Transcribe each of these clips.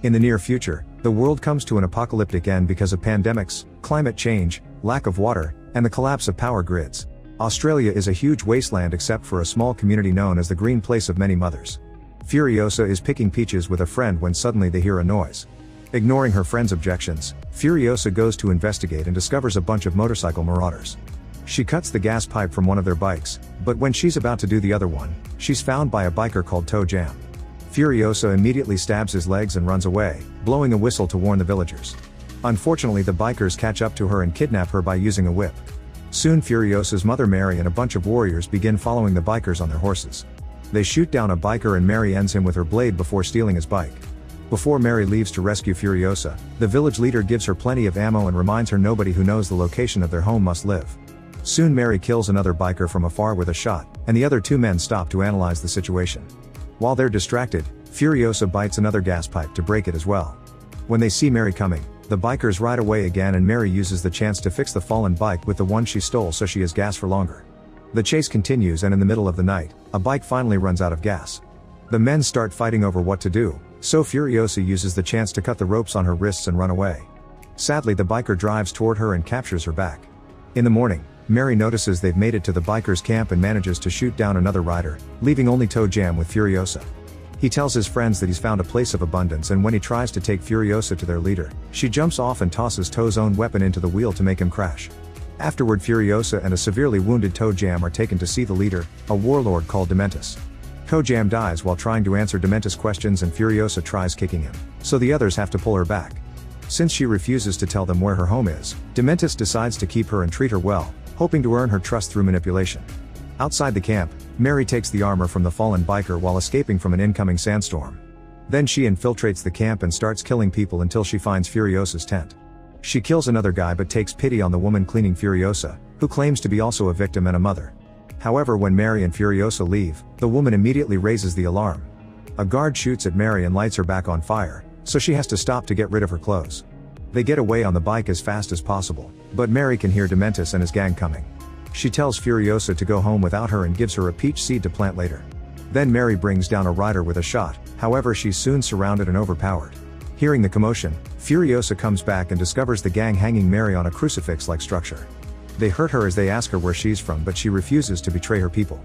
In the near future, the world comes to an apocalyptic end because of pandemics, climate change, lack of water, and the collapse of power grids. Australia is a huge wasteland except for a small community known as the green place of many mothers. Furiosa is picking peaches with a friend when suddenly they hear a noise. Ignoring her friend's objections, Furiosa goes to investigate and discovers a bunch of motorcycle marauders. She cuts the gas pipe from one of their bikes, but when she's about to do the other one, she's found by a biker called Toe Jam. Furiosa immediately stabs his legs and runs away, blowing a whistle to warn the villagers. Unfortunately, the bikers catch up to her and kidnap her by using a whip. Soon Furiosa's mother Mary and a bunch of warriors begin following the bikers on their horses. They shoot down a biker and Mary ends him with her blade before stealing his bike. Before Mary leaves to rescue Furiosa, the village leader gives her plenty of ammo and reminds her nobody who knows the location of their home must live. Soon Mary kills another biker from afar with a shot, and the other two men stop to analyze the situation. While they're distracted, Furiosa bites another gas pipe to break it as well. When they see Mary coming, the bikers ride away again and Mary uses the chance to fix the fallen bike with the one she stole so she has gas for longer. The chase continues and in the middle of the night, a bike finally runs out of gas. The men start fighting over what to do, so Furiosa uses the chance to cut the ropes on her wrists and run away. Sadly, the biker drives toward her and captures her back. In the morning, Mary notices they've made it to the bikers' camp and manages to shoot down another rider, leaving only Toe Jam with Furiosa. He tells his friends that he's found a place of abundance and when he tries to take Furiosa to their leader, she jumps off and tosses Toe's own weapon into the wheel to make him crash. Afterward, Furiosa and a severely wounded Toe Jam are taken to see the leader, a warlord called Dementus. Toe Jam dies while trying to answer Dementus' questions and Furiosa tries kicking him, so the others have to pull her back. Since she refuses to tell them where her home is, Dementus decides to keep her and treat her well, hoping to earn her trust through manipulation. Outside the camp, Mary takes the armor from the fallen biker while escaping from an incoming sandstorm. Then she infiltrates the camp and starts killing people until she finds Furiosa's tent. She kills another guy but takes pity on the woman cleaning Furiosa, who claims to be also a victim and a mother. However, when Mary and Furiosa leave, the woman immediately raises the alarm. A guard shoots at Mary and lights her back on fire, so she has to stop to get rid of her clothes. They get away on the bike as fast as possible, but Mary can hear Dementus and his gang coming. She tells Furiosa to go home without her and gives her a peach seed to plant later. Then Mary brings down a rider with a shot, however she's soon surrounded and overpowered. Hearing the commotion, Furiosa comes back and discovers the gang hanging Mary on a crucifix-like structure. They hurt her as they ask her where she's from but she refuses to betray her people.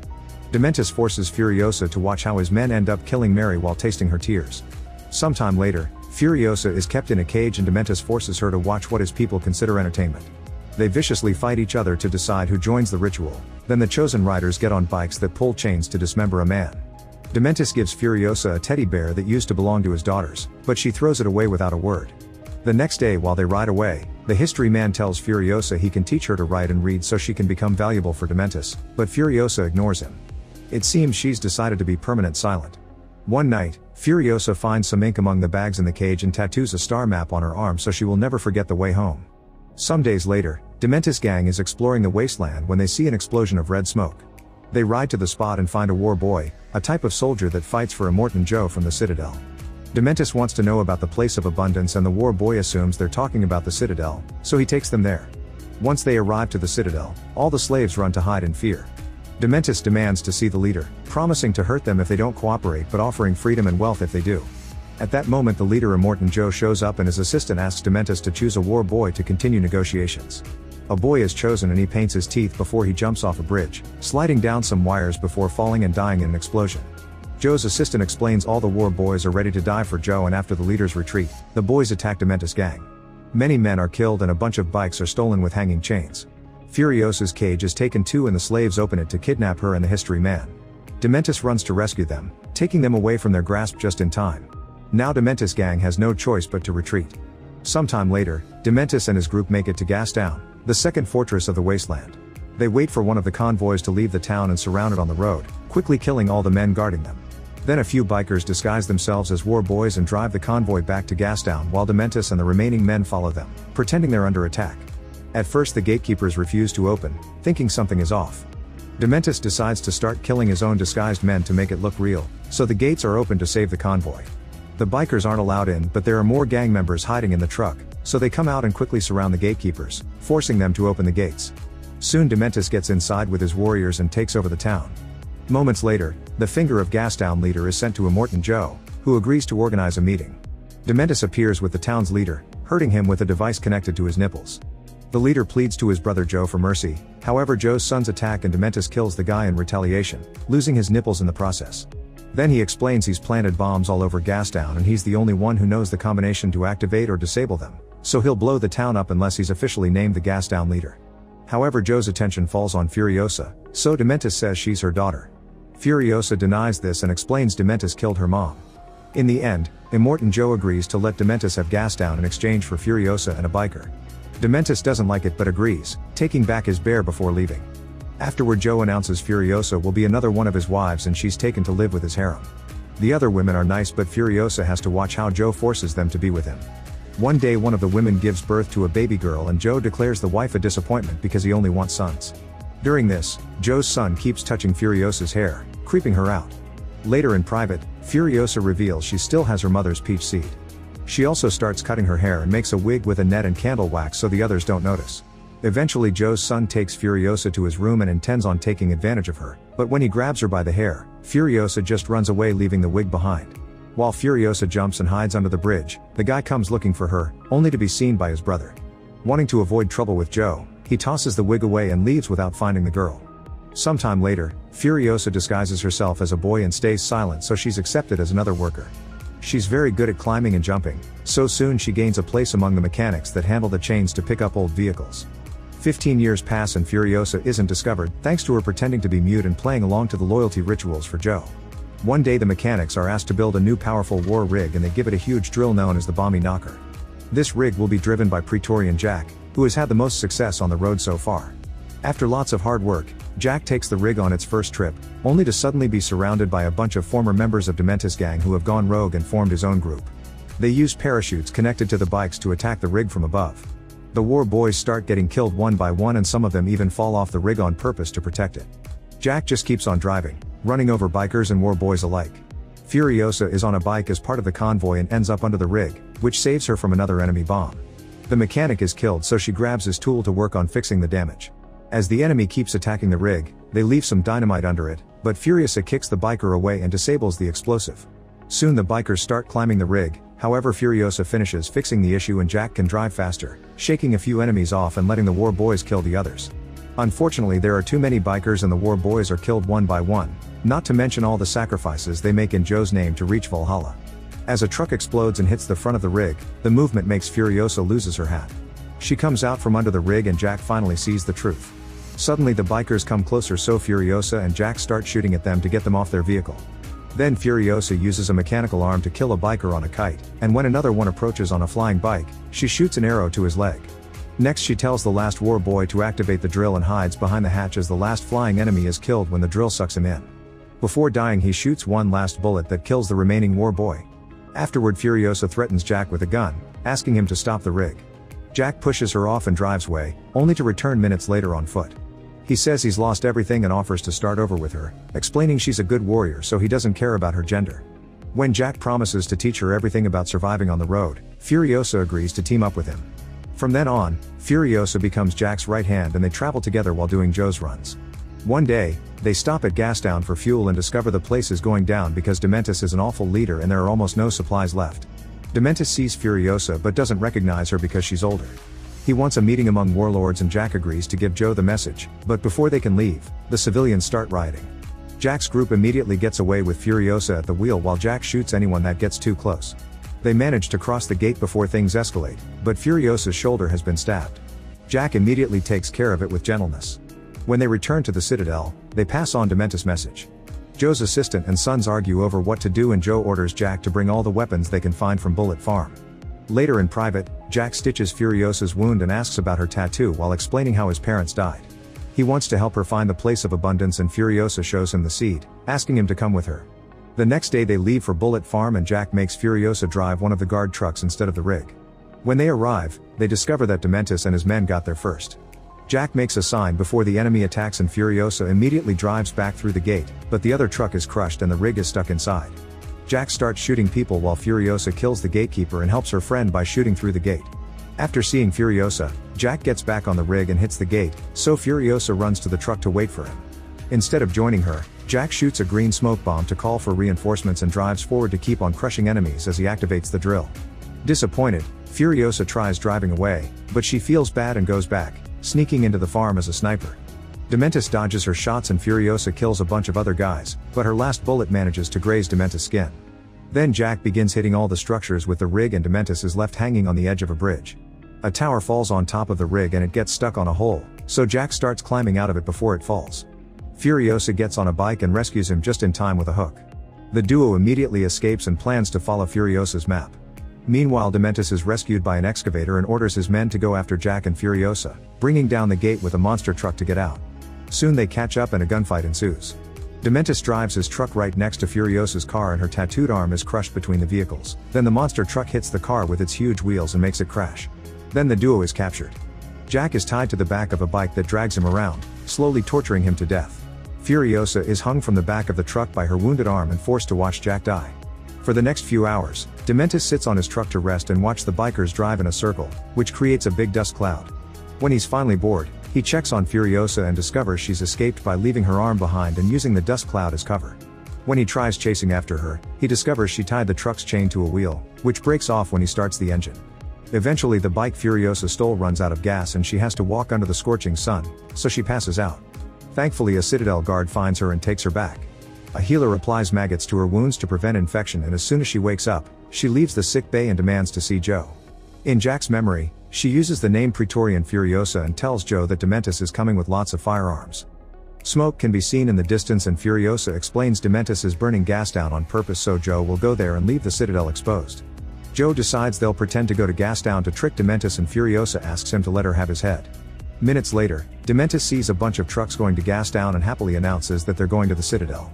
Dementus forces Furiosa to watch how his men end up killing Mary while tasting her tears. Sometime later, Furiosa is kept in a cage and Dementus forces her to watch what his people consider entertainment. They viciously fight each other to decide who joins the ritual, then the chosen riders get on bikes that pull chains to dismember a man. Dementus gives Furiosa a teddy bear that used to belong to his daughters, but she throws it away without a word. The next day while they ride away, the history man tells Furiosa he can teach her to write and read so she can become valuable for Dementus, but Furiosa ignores him. It seems she's decided to be permanent silent. One night, Furiosa finds some ink among the bags in the cage and tattoos a star map on her arm so she will never forget the way home. Some days later, Dementus' gang is exploring the wasteland when they see an explosion of red smoke. They ride to the spot and find a war boy, a type of soldier that fights for Immortan Joe from the Citadel. Dementus wants to know about the place of abundance and the war boy assumes they're talking about the Citadel, so he takes them there. Once they arrive to the Citadel, all the slaves run to hide in fear. Dementus demands to see the leader, promising to hurt them if they don't cooperate but offering freedom and wealth if they do. At that moment the leader Immortan Joe shows up and his assistant asks Dementus to choose a war boy to continue negotiations. A boy is chosen and he paints his teeth before he jumps off a bridge, sliding down some wires before falling and dying in an explosion. Joe's assistant explains all the war boys are ready to die for Joe and after the leaders retreat, the boys attack Dementus' gang. Many men are killed and a bunch of bikes are stolen with hanging chains. Furiosa's cage is taken too and the slaves open it to kidnap her and the history man. Dementus runs to rescue them, taking them away from their grasp just in time. Now Dementus' gang has no choice but to retreat. Sometime later, Dementus and his group make it to Gastown, the second fortress of the wasteland. They wait for one of the convoys to leave the town and surround it on the road, quickly killing all the men guarding them. Then a few bikers disguise themselves as war boys and drive the convoy back to Gastown while Dementus and the remaining men follow them, pretending they're under attack. At first the gatekeepers refuse to open, thinking something is off. Dementus decides to start killing his own disguised men to make it look real, so the gates are open to save the convoy. The bikers aren't allowed in but there are more gang members hiding in the truck, so they come out and quickly surround the gatekeepers, forcing them to open the gates. Soon Dementus gets inside with his warriors and takes over the town. Moments later, the Finger of Gastown leader is sent to Immortan Joe, who agrees to organize a meeting. Dementis appears with the town's leader, hurting him with a device connected to his nipples. The leader pleads to his brother Joe for mercy, however Joe's sons attack and Dementis kills the guy in retaliation, losing his nipples in the process. Then he explains he's planted bombs all over Gastown and he's the only one who knows the combination to activate or disable them, so he'll blow the town up unless he's officially named the Gastown leader. However, Joe's attention falls on Furiosa, so Dementis says she's her daughter. Furiosa denies this and explains Dementis killed her mom. In the end, Immortan Joe agrees to let Dementis have Gastown in exchange for Furiosa and a biker. Dementis doesn't like it but agrees, taking back his bear before leaving. Afterward, Joe announces Furiosa will be another one of his wives and she's taken to live with his harem. The other women are nice but Furiosa has to watch how Joe forces them to be with him. One day one of the women gives birth to a baby girl and Joe declares the wife a disappointment because he only wants sons. During this, Joe's son keeps touching Furiosa's hair, creeping her out. Later in private, Furiosa reveals she still has her mother's peach seed. She also starts cutting her hair and makes a wig with a net and candle wax so the others don't notice. Eventually Joe's son takes Furiosa to his room and intends on taking advantage of her, but when he grabs her by the hair, Furiosa just runs away leaving the wig behind. While Furiosa jumps and hides under the bridge, the guy comes looking for her, only to be seen by his brother. Wanting to avoid trouble with Joe, he tosses the wig away and leaves without finding the girl. Sometime later, Furiosa disguises herself as a boy and stays silent so she's accepted as another worker. She's very good at climbing and jumping, so soon she gains a place among the mechanics that handle the chains to pick up old vehicles. 15 years pass and Furiosa isn't discovered, thanks to her pretending to be mute and playing along to the loyalty rituals for Joe. One day the mechanics are asked to build a new powerful war rig and they give it a huge drill known as the Bomby Knocker. This rig will be driven by Praetorian Jack, who has had the most success on the road so far. After lots of hard work, Jack takes the rig on its first trip, only to suddenly be surrounded by a bunch of former members of Dementis gang who have gone rogue and formed his own group. They use parachutes connected to the bikes to attack the rig from above. The war boys start getting killed one by one and some of them even fall off the rig on purpose to protect it. Jack just keeps on driving, running over bikers and war boys alike. Furiosa is on a bike as part of the convoy and ends up under the rig, which saves her from another enemy bomb. The mechanic is killed so she grabs his tool to work on fixing the damage. As the enemy keeps attacking the rig, they leave some dynamite under it, but Furiosa kicks the biker away and disables the explosive. Soon the bikers start climbing the rig, however Furiosa finishes fixing the issue and Jack can drive faster, shaking a few enemies off and letting the war boys kill the others. Unfortunately there are too many bikers and the war boys are killed one by one, not to mention all the sacrifices they make in Joe's name to reach Valhalla. As a truck explodes and hits the front of the rig, the movement makes Furiosa loses her hat. She comes out from under the rig and Jack finally sees the truth. Suddenly the bikers come closer so Furiosa and Jack start shooting at them to get them off their vehicle. Then Furiosa uses a mechanical arm to kill a biker on a kite, and when another one approaches on a flying bike, she shoots an arrow to his leg. Next she tells the last war boy to activate the drill and hides behind the hatch as the last flying enemy is killed when the drill sucks him in. Before dying he shoots one last bullet that kills the remaining war boy. Afterward Furiosa threatens Jack with a gun, asking him to stop the rig. Jack pushes her off and drives away, only to return minutes later on foot. He says he's lost everything and offers to start over with her, explaining she's a good warrior so he doesn't care about her gender. When Jack promises to teach her everything about surviving on the road, Furiosa agrees to team up with him. From then on, Furiosa becomes Jack's right hand and they travel together while doing Joe's runs. One day, they stop at Gastown for fuel and discover the place is going down because Dementis is an awful leader and there are almost no supplies left. Dementis sees Furiosa but doesn't recognize her because she's older. He wants a meeting among warlords and Jack agrees to give Joe the message, but before they can leave, the civilians start rioting. Jack's group immediately gets away with Furiosa at the wheel while Jack shoots anyone that gets too close. They manage to cross the gate before things escalate, but Furiosa's shoulder has been stabbed. Jack immediately takes care of it with gentleness. When they return to the Citadel, they pass on Dementis' message. Joe's assistant and sons argue over what to do and Joe orders Jack to bring all the weapons they can find from Bullet Farm. Later in private, Jack stitches Furiosa's wound and asks about her tattoo while explaining how his parents died. He wants to help her find the place of abundance and Furiosa shows him the seed, asking him to come with her. The next day they leave for Bullet Farm and Jack makes Furiosa drive one of the guard trucks instead of the rig. When they arrive, they discover that Dementis and his men got there first. Jack makes a sign before the enemy attacks and Furiosa immediately drives back through the gate, but the other truck is crushed and the rig is stuck inside. Jack starts shooting people while Furiosa kills the gatekeeper and helps her friend by shooting through the gate. After seeing Furiosa, Jack gets back on the rig and hits the gate, so Furiosa runs to the truck to wait for him. Instead of joining her, Jack shoots a green smoke bomb to call for reinforcements and drives forward to keep on crushing enemies as he activates the drill. Disappointed, Furiosa tries driving away, but she feels bad and goes back, sneaking into the farm as a sniper. Dementis dodges her shots and Furiosa kills a bunch of other guys, but her last bullet manages to graze Dementis' skin. Then Jack begins hitting all the structures with the rig and Dementis is left hanging on the edge of a bridge. A tower falls on top of the rig and it gets stuck on a hole, so Jack starts climbing out of it before it falls. Furiosa gets on a bike and rescues him just in time with a hook. The duo immediately escapes and plans to follow Furiosa's map. Meanwhile, Dementis is rescued by an excavator and orders his men to go after Jack and Furiosa, bringing down the gate with a monster truck to get out. Soon they catch up and a gunfight ensues. Dementis drives his truck right next to Furiosa's car and her tattooed arm is crushed between the vehicles. Then the monster truck hits the car with its huge wheels and makes it crash. Then the duo is captured. Jack is tied to the back of a bike that drags him around, slowly torturing him to death. Furiosa is hung from the back of the truck by her wounded arm and forced to watch Jack die. For the next few hours, Dementis sits on his truck to rest and watch the bikers drive in a circle, which creates a big dust cloud. When he's finally bored, he checks on Furiosa and discovers she's escaped by leaving her arm behind and using the dust cloud as cover. When he tries chasing after her, he discovers she tied the truck's chain to a wheel, which breaks off when he starts the engine. Eventually the bike Furiosa stole runs out of gas and she has to walk under the scorching sun, so she passes out. Thankfully a Citadel guard finds her and takes her back. A healer applies maggots to her wounds to prevent infection and as soon as she wakes up, she leaves the sick bay and demands to see Joe. In Jack's memory, she uses the name Praetorian Furiosa and tells Joe that Dementis is coming with lots of firearms. Smoke can be seen in the distance and Furiosa explains Dementis is burning gas down on purpose so Joe will go there and leave the Citadel exposed. Joe decides they'll pretend to go to Gastown to trick Dementis and Furiosa asks him to let her have his head. Minutes later, Dementis sees a bunch of trucks going to Gastown and happily announces that they're going to the Citadel.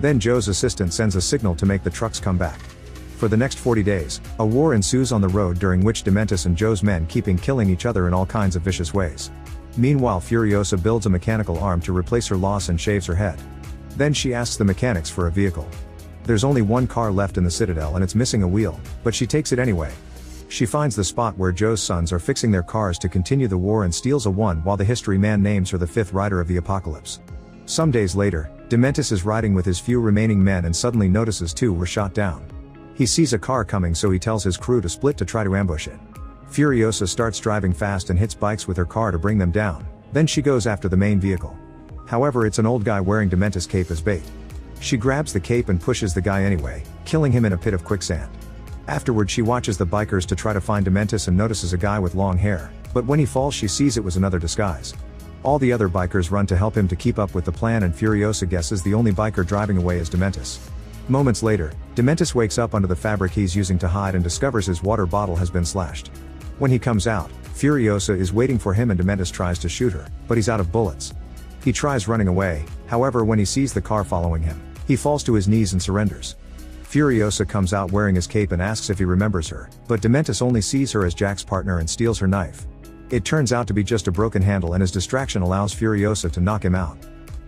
Then Joe's assistant sends a signal to make the trucks come back. For the next 40 days, a war ensues on the road during which Dementis and Joe's men keep killing each other in all kinds of vicious ways. Meanwhile Furiosa builds a mechanical arm to replace her loss and shaves her head. Then she asks the mechanics for a vehicle. There's only one car left in the Citadel and it's missing a wheel, but she takes it anyway. She finds the spot where Joe's sons are fixing their cars to continue the war and steals a one while the history man names her the fifth rider of the apocalypse. Some days later, Dementis is riding with his few remaining men and suddenly notices two were shot down. He sees a car coming so he tells his crew to split to try to ambush it. Furiosa starts driving fast and hits bikes with her car to bring them down, then she goes after the main vehicle. However, it's an old guy wearing Dementis' cape as bait. She grabs the cape and pushes the guy anyway, killing him in a pit of quicksand. Afterward she watches the bikers to try to find Dementis and notices a guy with long hair, but when he falls she sees it was another disguise. All the other bikers run to help him to keep up with the plan and Furiosa guesses the only biker driving away is Dementis. Moments later, Dementis wakes up under the fabric he's using to hide and discovers his water bottle has been slashed. When he comes out, Furiosa is waiting for him and Dementis tries to shoot her, but he's out of bullets. He tries running away, however when he sees the car following him, he falls to his knees and surrenders. Furiosa comes out wearing his cape and asks if he remembers her, but Dementis only sees her as Jack's partner and steals her knife. It turns out to be just a broken handle and his distraction allows Furiosa to knock him out.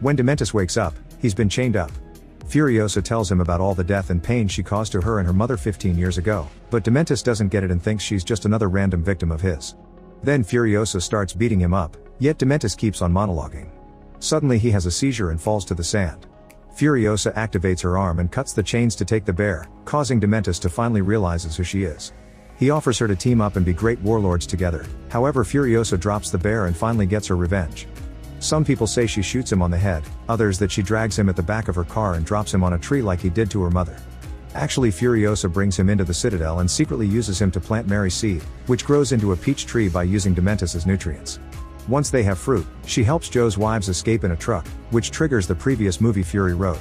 When Dementis wakes up, he's been chained up. Furiosa tells him about all the death and pain she caused to her and her mother 15 years ago, but Dementis doesn't get it and thinks she's just another random victim of his. Then Furiosa starts beating him up, yet Dementis keeps on monologuing. Suddenly he has a seizure and falls to the sand. Furiosa activates her arm and cuts the chains to take the bear, causing Dementis to finally realize who she is. He offers her to team up and be great warlords together, however Furiosa drops the bear and finally gets her revenge. Some people say she shoots him on the head, others that she drags him at the back of her car and drops him on a tree like he did to her mother. Actually Furiosa brings him into the Citadel and secretly uses him to plant Mary's seed, which grows into a peach tree by using Dementis as nutrients. Once they have fruit, she helps Joe's wives escape in a truck, which triggers the previous movie Fury Road.